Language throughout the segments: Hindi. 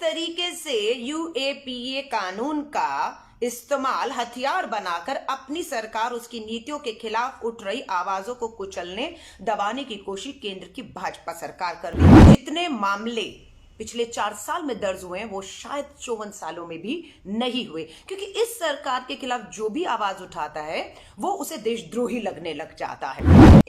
तरीके से यूएपीए कानून का इस्तेमाल हथियार बनाकर अपनी सरकार उसकी नीतियों के खिलाफ उठ रही आवाजों को कुचलने दबाने की कोशिश केंद्र की भाजपा सरकार कर रही है। जितने मामले पिछले 4 साल में दर्ज हुए हैं वो शायद 54 सालों में भी नहीं हुए, क्योंकि इस सरकार के खिलाफ जो भी आवाज उठाता है वो उसे देशद्रोही लगने लग जाता है।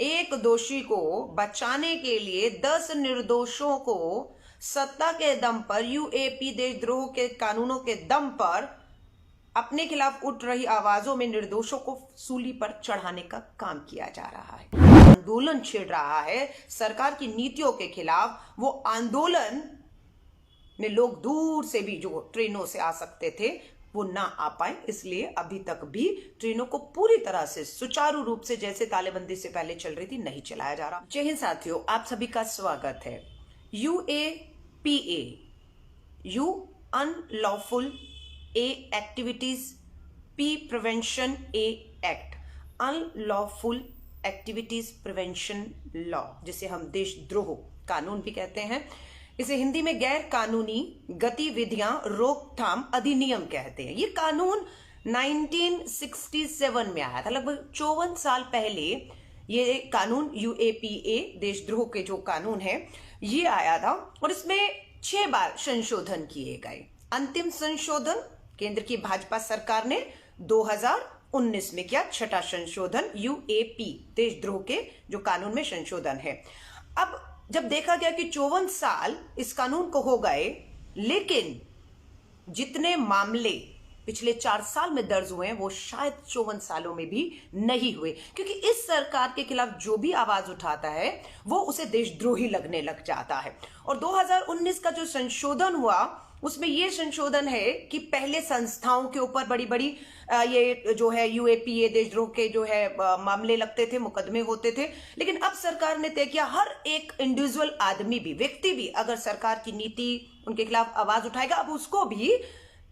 एक दोषी को बचाने के लिए 10 निर्दोषों को सत्ता के दम पर, यूएपी देशद्रोह के कानूनों के दम पर अपने खिलाफ उठ रही आवाजों में निर्दोषों को सूली पर चढ़ाने का काम किया जा रहा है। आंदोलन छिड़ रहा है सरकार की नीतियों के खिलाफ। वो आंदोलन में लोग दूर से भी जो ट्रेनों से आ सकते थे वो ना आ पाए, इसलिए अभी तक भी ट्रेनों को पूरी तरह से सुचारू रूप से जैसे तालेबंदी से पहले चल रही थी नहीं चलाया जा रहा। जय हिंद साथियों, आप सभी का स्वागत है। UAPA, you unlawful A activities, P prevention A act, unlawful activities prevention law, जिसे हम देशद्रोह कानून भी कहते हैं। इसे हिंदी में गैर कानूनी गतिविधियां रोकथाम अधिनियम कहते हैं। ये कानून 1967 में आया था, लगभग 54 साल पहले ये कानून यूएपीए देशद्रोह के जो कानून है ये आया था, और इसमें 6 बार संशोधन किए गए। अंतिम संशोधन केंद्र की भाजपा सरकार ने 2019 में किया, 6ठा संशोधन यूएपी देशद्रोह के जो कानून में संशोधन है। अब जब देखा गया कि 54 साल इस कानून को हो गए, लेकिन जितने मामले पिछले 4 साल में दर्ज हुए हैं वो शायद 54 सालों में भी नहीं हुए, क्योंकि इस सरकार के खिलाफ जो भी आवाज उठाता है वो उसे देशद्रोही लगने लग जाता है। और 2019 का जो संशोधन हुआ उसमें ये संशोधन है कि पहले संस्थाओं के ऊपर बड़ी बड़ी ये जो है यूएपीए देशद्रोह के जो है मामले लगते थे, मुकदमे होते थे, लेकिन अब सरकार ने तय किया हर एक इंडिविजुअल आदमी भी, व्यक्ति भी अगर सरकार की नीति उनके खिलाफ आवाज उठाएगा अब उसको भी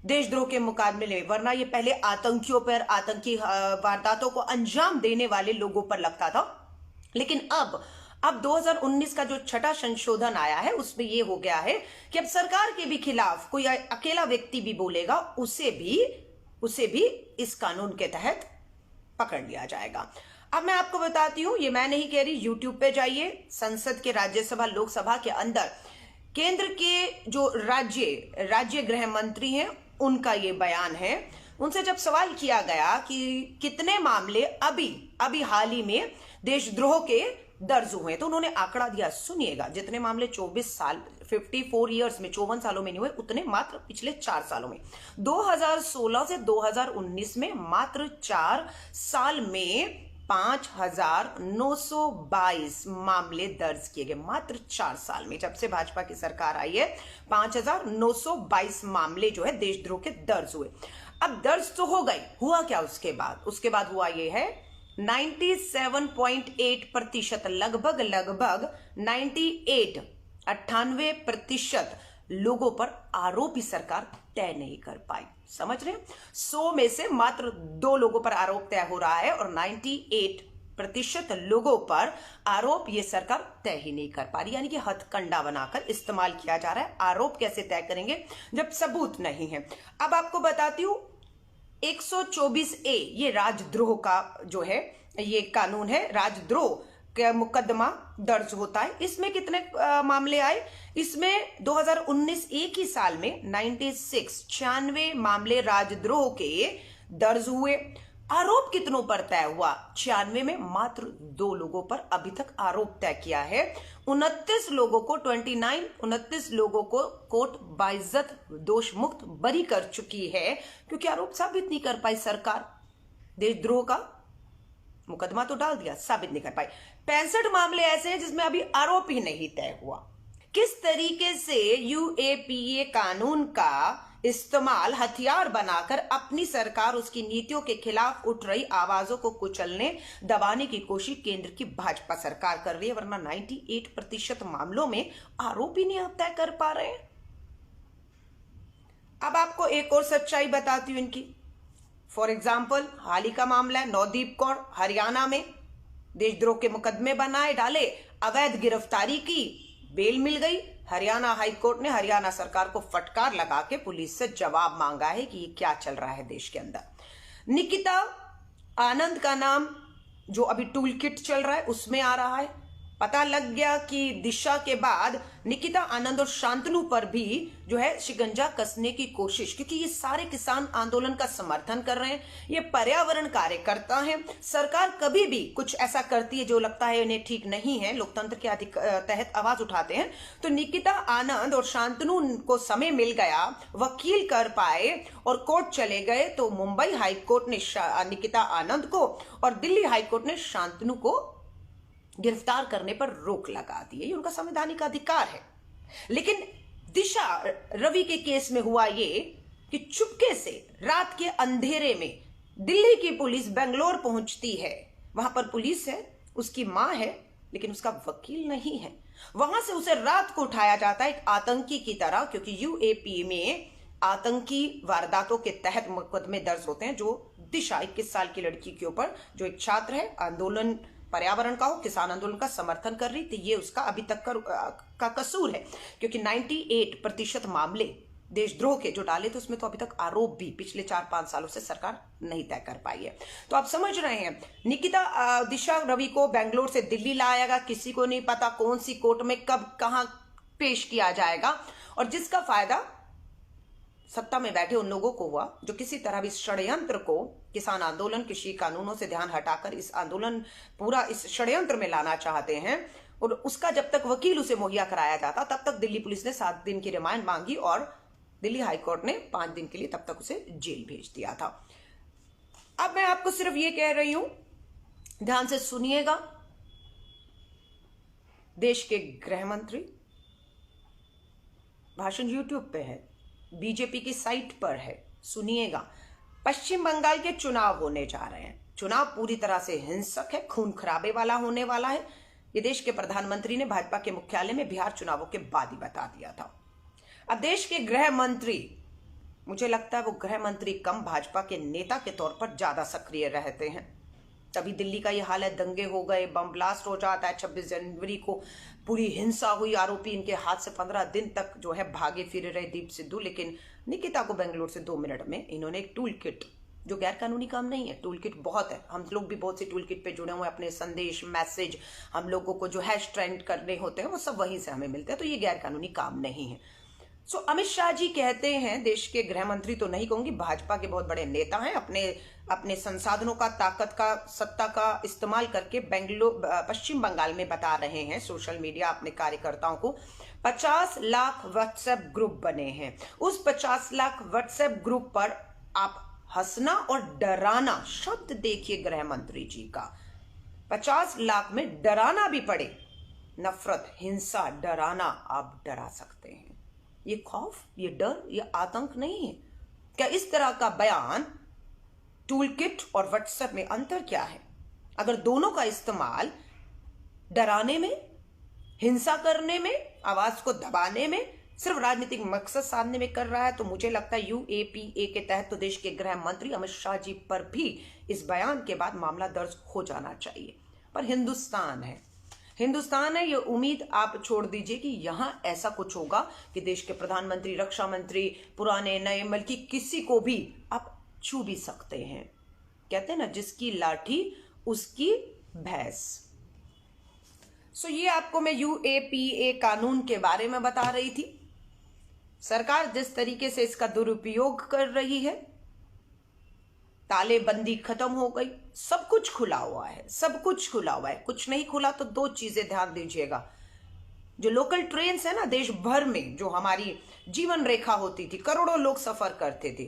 देशद्रोह के मुकाबले, वरना ये पहले आतंकियों पर, आतंकी वारदातों को अंजाम देने वाले लोगों पर लगता था। लेकिन अब 2019 का जो 6ठा संशोधन आया है उसमें यह हो गया है कि अब सरकार के भी खिलाफ कोई अकेला व्यक्ति भी बोलेगा उसे भी इस कानून के तहत पकड़ लिया जाएगा। अब मैं आपको बताती हूं, ये मैं नहीं कह रही, यूट्यूब पे जाइए, संसद के, राज्यसभा, लोकसभा के अंदर केंद्र के जो राज्य गृह मंत्री हैं उनका ये बयान है। उनसे जब सवाल किया गया कि कितने मामले अभी हाल ही में देशद्रोह के दर्ज हुए, तो उन्होंने आंकड़ा दिया, सुनिएगा। जितने मामले 24 साल 54 इयर्स में, 54 सालों में नहीं हुए, उतने मात्र पिछले 4 सालों में। 2016 से 2019 में मात्र 4 साल में 5,922 मामले दर्ज किए गए, मात्र 4 साल में। जब से भाजपा की सरकार आई है 5,922 मामले जो है देशद्रोह के दर्ज हुए। अब दर्ज तो हो गए, हुआ क्या उसके बाद हुआ ये है 97.8%, लगभग 98% लोगों पर आरोप ही सरकार तय नहीं कर पाई। समझ रहे हैं? 100 में से मात्र 2 लोगों पर आरोप तय हो रहा है और 98% लोगों पर आरोप ये सरकार तय ही नहीं कर पा रही, यानी कि हथकंडा बनाकर इस्तेमाल किया जा रहा है। आरोप कैसे तय करेंगे जब सबूत नहीं है? अब आपको बताती हूं 124A ये राजद्रोह का जो है ये कानून है, राजद्रोह का मुकदमा दर्ज होता है। इसमें कितने मामले आए? इसमें 2019 एक ही साल में 96 मामले राजद्रोह के दर्ज हुए। आरोप कितनों पर तय हुआ? 96 में मात्र 2 लोगों पर अभी तक आरोप तय किया है। 29 लोगों को कोर्ट बाइज्जत दोष मुक्त बरी कर चुकी है, क्योंकि आरोप साबित नहीं कर पाई सरकार। देशद्रोह का मुकदमा तो डाल दिया, साबित नहीं कर पाई। 65 मामले ऐसे हैं जिसमें अभी आरोप ही नहीं तय हुआ। किस तरीके से यूएपीए कानून का इस्तेमाल हथियार बनाकर अपनी सरकार उसकी नीतियों के खिलाफ उठ रही आवाजों को कुचलने दबाने की कोशिश केंद्र की भाजपा सरकार कर रही है, वरना 98% मामलों में आरोप ही नहीं तय कर पा रहे हैं। अब आपको एक और सच्चाई बताती हूं इनकी। फॉर एग्जाम्पल, हाल ही का मामला है नवदीप कौर, हरियाणा में देशद्रोह के मुकदमे बनाए डाले, अवैध गिरफ्तारी की, बेल मिल गई, हरियाणा हाईकोर्ट ने हरियाणा सरकार को फटकार लगा के पुलिस से जवाब मांगा है कि ये क्या चल रहा है देश के अंदर। निकिता आनंद का नाम जो अभी टूल किट चल रहा है उसमें आ रहा है। पता लग गया कि दिशा के बाद निकिता आनंद और शांतनु पर भी जो है शिकंजा कसने की कोशिश, क्योंकि ये सारे किसान आंदोलन का समर्थन कर रहे हैं, ये पर्यावरण कार्यकर्ता हैं। सरकार कभी भी कुछ ऐसा करती है जो लगता है इन्हें ठीक नहीं है, लोकतंत्र के तहत आवाज उठाते हैं। तो निकिता आनंद और शांतनु को समय मिल गया, वकील कर पाए और कोर्ट चले गए, तो मुंबई हाईकोर्ट ने निकिता आनंद को और दिल्ली हाईकोर्ट ने शांतनु को गिरफ्तार करने पर रोक लगा दी है। ये उनका संवैधानिक अधिकार है। लेकिन दिशा रवि के केस में हुआ ये कि चुपके से रात के अंधेरे में दिल्ली की पुलिस बेंगलोर पहुंचती है। वहां पर पुलिस है, उसकी मां है, लेकिन उसका वकील नहीं है। वहां से उसे रात को उठाया जाता है एक आतंकी की तरह, क्योंकि यूएपी में आतंकी वारदातों के तहत मुकदमे दर्ज होते हैं। जो दिशा 21 साल की लड़की के ऊपर, जो एक छात्र है, आंदोलन पर्यावरण का हो, किसान आंदोलन का समर्थन कर रही थी, ये उसका अभी तक का कसूर है, क्योंकि 98% मामले देशद्रोह के जो डाले थे उसमें तो अभी तक आरोप भी पिछले 4-5 सालों से सरकार नहीं तय कर पाई है। तो आप समझ रहे हैं, निकिता दिशा रवि को बेंगलोर से दिल्ली लाया गया, किसी को नहीं पता कौन सी कोर्ट में कब कहां पेश किया जाएगा, और जिसका फायदा सत्ता में बैठे उन लोगों को हुआ जो किसी तरह भी षड्यंत्र को, किसान आंदोलन, कृषि कानूनों से ध्यान हटाकर इस आंदोलन पूरा इस षड्यंत्र में लाना चाहते हैं। और उसका जब तक वकील उसे मुहैया कराया जाता तब तक दिल्ली पुलिस ने 7 दिन की रिमांड मांगी और दिल्ली हाईकोर्ट ने 5 दिन के लिए तब तक उसे जेल भेज दिया था। अब मैं आपको सिर्फ ये कह रही हूं, ध्यान से सुनिएगा। देश के गृह मंत्री, भाषण यूट्यूब पे है, बीजेपी की साइट पर है, सुनिएगा। पश्चिम बंगाल के चुनाव होने जा रहे हैं। चुनाव पूरी तरह से हिंसक है, खून खराबे वाला होने वाला है। ये देश के प्रधानमंत्री ने भाजपा के मुख्यालय में बिहार चुनावों के बाद ही बता दिया था। अब देश के गृह मंत्री, मुझे लगता है वो गृह मंत्री कम भाजपा के नेता के तौर पर ज्यादा सक्रिय रहते हैं। तभी दिल्ली का ये हाल है, दंगे हो गए, बम ब्लास्ट हो जाता है। 26 जनवरी को पूरी हिंसा हुई, आरोपी इनके हाथ से 15 दिन तक जो है भागे फिर रहे दीप सिद्धू। लेकिन निकिता को बेंगलुरु से 2 मिनट में इन्होंने एक टूल किट, जो गैर कानूनी काम नहीं है, टूल किट बहुत है, हम लोग भी बहुत सी टूल किट पे जुड़े हुए हैं, अपने संदेश मैसेज हम लोगों को जो हैश ट्रेंड करने होते हैं वो सब वहीं से हमें मिलते हैं, तो ये गैर कानूनी काम नहीं है। सो अमित शाह जी कहते हैं, देश के गृह मंत्री तो नहीं कहूंगी, भाजपा के बहुत बड़े नेता हैं, अपने संसाधनों का, ताकत का, सत्ता का इस्तेमाल करके पश्चिम बंगाल में बता रहे हैं सोशल मीडिया अपने कार्यकर्ताओं को 50 लाख व्हाट्सएप ग्रुप बने हैं। उस 50 लाख व्हाट्सएप ग्रुप पर आप हंसना और डराना, शब्द देखिए गृह मंत्री जी का, 50 लाख में डराना भी पड़े, नफरत, हिंसा, डराना, आप डरा सकते हैं। ये खौफ, ये डर, ये आतंक नहीं है क्या? इस तरह का बयान, टूल किट और व्हाट्सएप में अंतर क्या है? अगर दोनों का इस्तेमाल डराने में, हिंसा करने में, आवाज को दबाने में, सिर्फ राजनीतिक मकसद साधने में कर रहा है, तो मुझे लगता है यूएपीए के तहत तो देश के गृह मंत्री अमित शाह जी पर भी इस बयान के बाद मामला दर्ज हो जाना चाहिए। पर हिंदुस्तान है, ये उम्मीद आप छोड़ दीजिए कि यहां ऐसा कुछ होगा कि देश के प्रधानमंत्री, रक्षा मंत्री, पुराने नए, बल्कि किसी को भी आप छू भी सकते हैं। कहते हैं ना, जिसकी लाठी उसकी भैंस। सो ये आपको मैं यूएपीए कानून के बारे में बता रही थी। सरकार जिस तरीके से इसका दुरुपयोग कर रही है, तालेबंदी खत्म हो गई, सब कुछ खुला हुआ है, सब कुछ खुला हुआ है। कुछ नहीं खुला तो 2 चीजें ध्यान दीजिएगा। जो लोकल ट्रेन है ना, देश भर में जो हमारी जीवन रेखा होती थी, करोड़ों लोग सफर करते थे,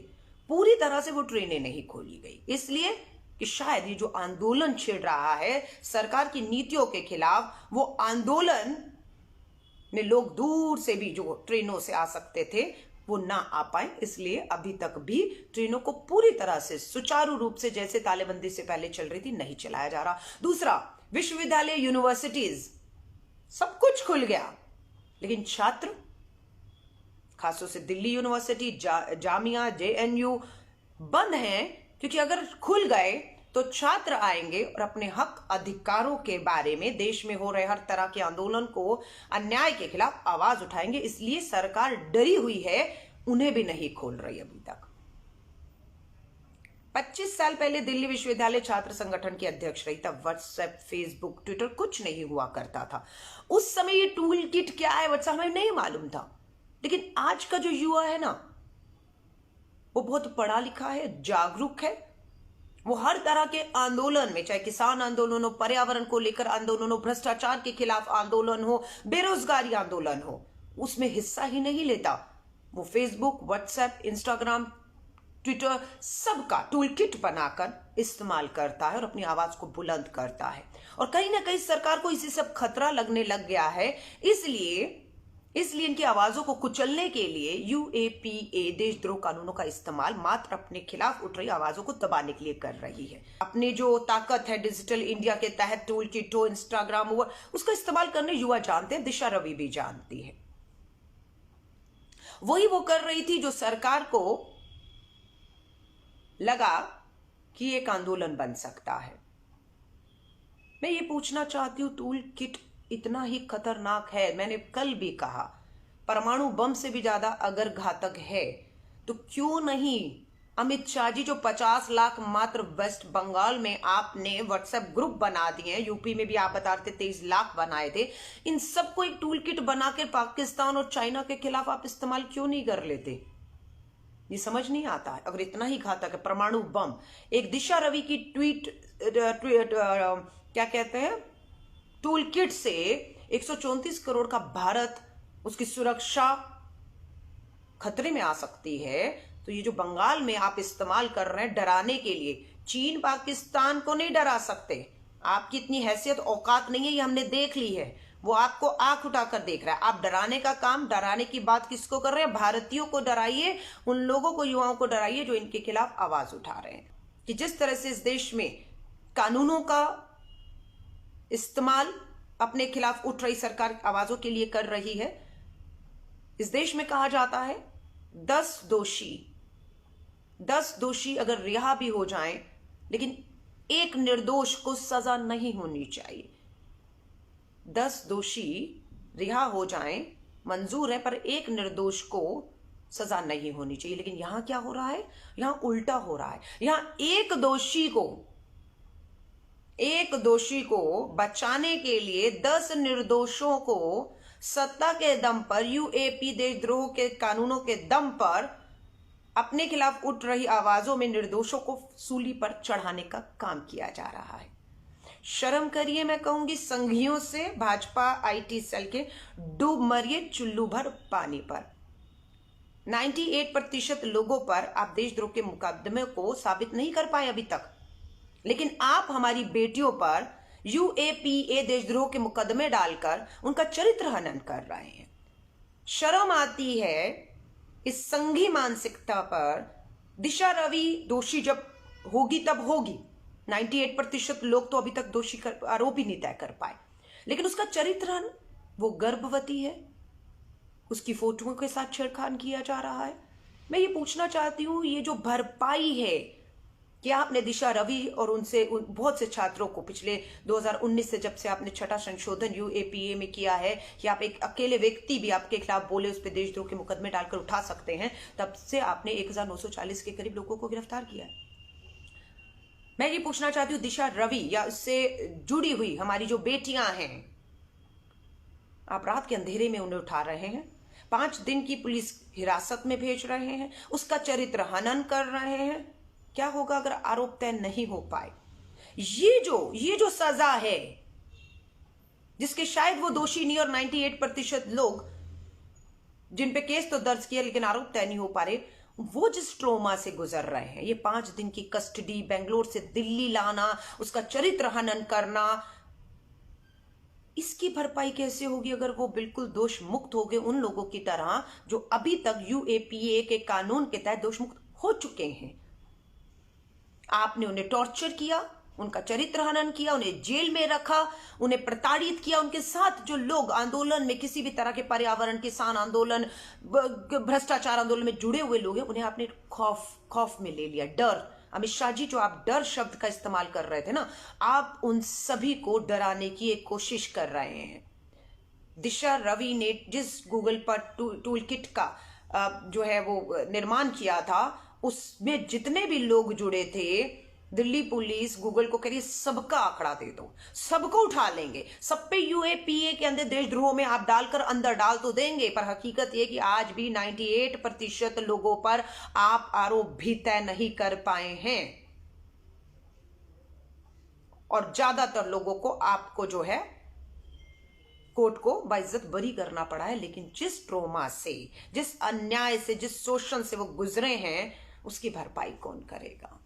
पूरी तरह से वो ट्रेनें नहीं खोली गई, इसलिए कि शायद ये जो आंदोलन छिड़ रहा है सरकार की नीतियों के खिलाफ, वो आंदोलन में लोग दूर से भी जो ट्रेनों से आ सकते थे वो ना आ पाए, इसलिए अभी तक भी ट्रेनों को पूरी तरह से सुचारू रूप से जैसे तालेबंदी से पहले चल रही थी नहीं चलाया जा रहा। दूसरा, विश्वविद्यालय, यूनिवर्सिटीज, सब कुछ खुल गया, लेकिन छात्र, खासतौर से दिल्ली यूनिवर्सिटी, जामिया, जेएनयू बंद हैं, क्योंकि अगर खुल गए तो छात्र आएंगे और अपने हक अधिकारों के बारे में, देश में हो रहे हर तरह के आंदोलन को, अन्याय के खिलाफ आवाज उठाएंगे। इसलिए सरकार डरी हुई है, उन्हें भी नहीं खोल रही अभी तक। 25 साल पहले दिल्ली विश्वविद्यालय छात्र संगठन की अध्यक्ष रही, तब व्हाट्सएप, फेसबुक, ट्विटर कुछ नहीं हुआ करता था। उस समय ये टूल किट क्या है व्हाट्सएप हमें नहीं मालूम था। लेकिन आज का जो युवा है ना, वो बहुत पढ़ा लिखा है, जागरूक है। वो हर तरह के आंदोलन में, चाहे किसान आंदोलन हो, पर्यावरण को लेकर आंदोलन हो, भ्रष्टाचार के खिलाफ आंदोलन हो, बेरोजगारी आंदोलन हो, उसमें हिस्सा ही नहीं लेता। वो फेसबुक, व्हाट्सएप, इंस्टाग्राम, ट्विटर सबका टूल किट बनाकर इस्तेमाल करता है और अपनी आवाज को बुलंद करता है। और कहीं ना कहीं सरकार को इसी सब खतरा लगने लग गया है। इसलिए इनकी आवाजों को कुचलने के लिए यूएपीए देशद्रोह कानूनों का इस्तेमाल मात्र अपने खिलाफ उठ रही आवाजों को दबाने के लिए कर रही है। अपनी जो ताकत है डिजिटल इंडिया के तहत, टूल किट हो, इंस्टाग्राम हुआ, उसका इस्तेमाल करने युवा जानते हैं, दिशा रवि भी जानती है। वही वो कर रही थी जो सरकार को लगा कि एक आंदोलन बन सकता है। मैं ये पूछना चाहती हूं, टूल किट इतना ही खतरनाक है? मैंने कल भी कहा, परमाणु बम से भी ज्यादा अगर घातक है तो क्यों नहीं अमित शाह जी, जो 50 लाख मात्र वेस्ट बंगाल में आपने व्हाट्सएप ग्रुप बना दिए हैं, यूपी में भी आप बता रहे थे 23 लाख बनाए थे, इन सबको एक टूल किट बनाकर पाकिस्तान और चाइना के खिलाफ आप इस्तेमाल क्यों नहीं कर लेते? ये समझ नहीं आता है। अगर इतना ही घातक है परमाणु बम, एक दिशा रवि की क्या कहते हैं, टूल किट से 134 करोड़ का भारत, उसकी सुरक्षा खतरे में आ सकती है। तो ये जो बंगाल में आप इस्तेमाल कर रहे हैं डराने के लिए, चीन पाकिस्तान को नहीं डरा सकते। आपकी इतनी हैसियत औकात नहीं है, ये हमने देख ली है। वो आपको आंख उठाकर देख रहा है। आप डराने का काम, डराने की बात किसको कर रहे हैं? भारतीयों को डराइए, उन लोगों को, युवाओं को डराइए जो इनके खिलाफ आवाज उठा रहे हैं। कि जिस तरह से इस देश में कानूनों का इस्तेमाल अपने खिलाफ उठ रही सरकार आवाजों के लिए कर रही है। इस देश में कहा जाता है 10 दोषी अगर रिहा भी हो जाएं, लेकिन एक निर्दोष को सजा नहीं होनी चाहिए। 10 दोषी रिहा हो जाएं मंजूर है, पर एक निर्दोष को सजा नहीं होनी चाहिए। लेकिन यहां क्या हो रहा है? यहां उल्टा हो रहा है। यहां एक दोषी को बचाने के लिए 10 निर्दोषों को सत्ता के दम पर, यूएपी देशद्रोह के कानूनों के दम पर अपने खिलाफ उठ रही आवाजों में निर्दोषों को सूली पर चढ़ाने का काम किया जा रहा है। शर्म करिए, मैं कहूंगी संघियों से, भाजपा आईटी सेल के, डूब मरिए चुल्लू भर पानी पर। 98% लोगों पर आप देशद्रोह के मुकदमे को साबित नहीं कर पाए अभी तक, लेकिन आप हमारी बेटियों पर यूएपीए देशद्रोह के मुकदमे डालकर उनका चरित्र हनन कर रहे हैं। शर्म आती है इस संघी मानसिकता पर। दिशा रवि दोषी जब होगी तब होगी। 98% लोग तो अभी तक दोषी आरोप ही नहीं तय कर पाए, लेकिन उसका चरित्र, वो गर्भवती है, उसकी फोटोओं के साथ छेड़खानी किया जा रहा है। मैं ये पूछना चाहती हूँ, ये जो भरपाई है, क्या आपने दिशा रवि और उनसे बहुत से छात्रों को पिछले 2019 से, जब से आपने 6ठा संशोधन यूएपीए में किया है कि आप एक अकेले व्यक्ति भी आपके खिलाफ बोले उस पर देशद्रोह के मुकदमे डालकर उठा सकते हैं, तब से आपने 1940 के करीब लोगों को गिरफ्तार किया है। मैं ये पूछना चाहती हूँ, दिशा रवि या उससे जुड़ी हुई हमारी जो बेटियां हैं, आप रात के अंधेरे में उन्हें उठा रहे हैं, 5 दिन की पुलिस हिरासत में भेज रहे हैं, उसका चरित्र हनन कर रहे हैं। क्या होगा अगर आरोप तय नहीं हो पाए? ये जो सजा है, जिसके शायद वो दोषी नहीं, और 98% लोग जिन पे केस तो दर्ज किया लेकिन आरोप तय नहीं हो पा रहे, वो जिस ट्रोमा से गुजर रहे हैं, ये 5 दिन की कस्टडी, बेंगलोर से दिल्ली लाना, उसका चरित्र हनन करना, इसकी भरपाई कैसे होगी अगर वो बिल्कुल दोष मुक्त हो गए, उन लोगों की तरह जो अभी तक यूएपीए के कानून के तहत दोष मुक्त हो चुके हैं? आपने उन्हें टॉर्चर किया, उनका चरित्र हनन किया, उन्हें जेल में रखा, उन्हें प्रताड़ित किया। उनके साथ जो लोग आंदोलन में, किसी भी तरह के पर्यावरण, किसान आंदोलन, भ्रष्टाचार आंदोलन में जुड़े हुए लोग हैं, उन्हें आपने खौफ में ले लिया, डर अमित शाह जी, जो आप डर शब्द का इस्तेमाल कर रहे थे ना, आप उन सभी को डराने की एक कोशिश कर रहे हैं। दिशा रवि ने जिस गूगल पर टूल किट का जो है वो निर्माण किया था, उसमें जितने भी लोग जुड़े थे, दिल्ली पुलिस गूगल को कह रही है सबका आंकड़ा दे दो, सबको उठा लेंगे, सब पे यूएपीए के अंदर देशद्रोह में आप डालकर अंदर डाल तो देंगे। पर हकीकत यह कि आज भी 98% लोगों पर आप आरोप भी तय नहीं कर पाए हैं और ज्यादातर लोगों को आपको जो है कोर्ट को बाइज्जत बरी करना पड़ा है। लेकिन जिस ट्रोमा से, जिस अन्याय से, जिस शोषण से वो गुजरे हैं, उसकी भरपाई कौन करेगा?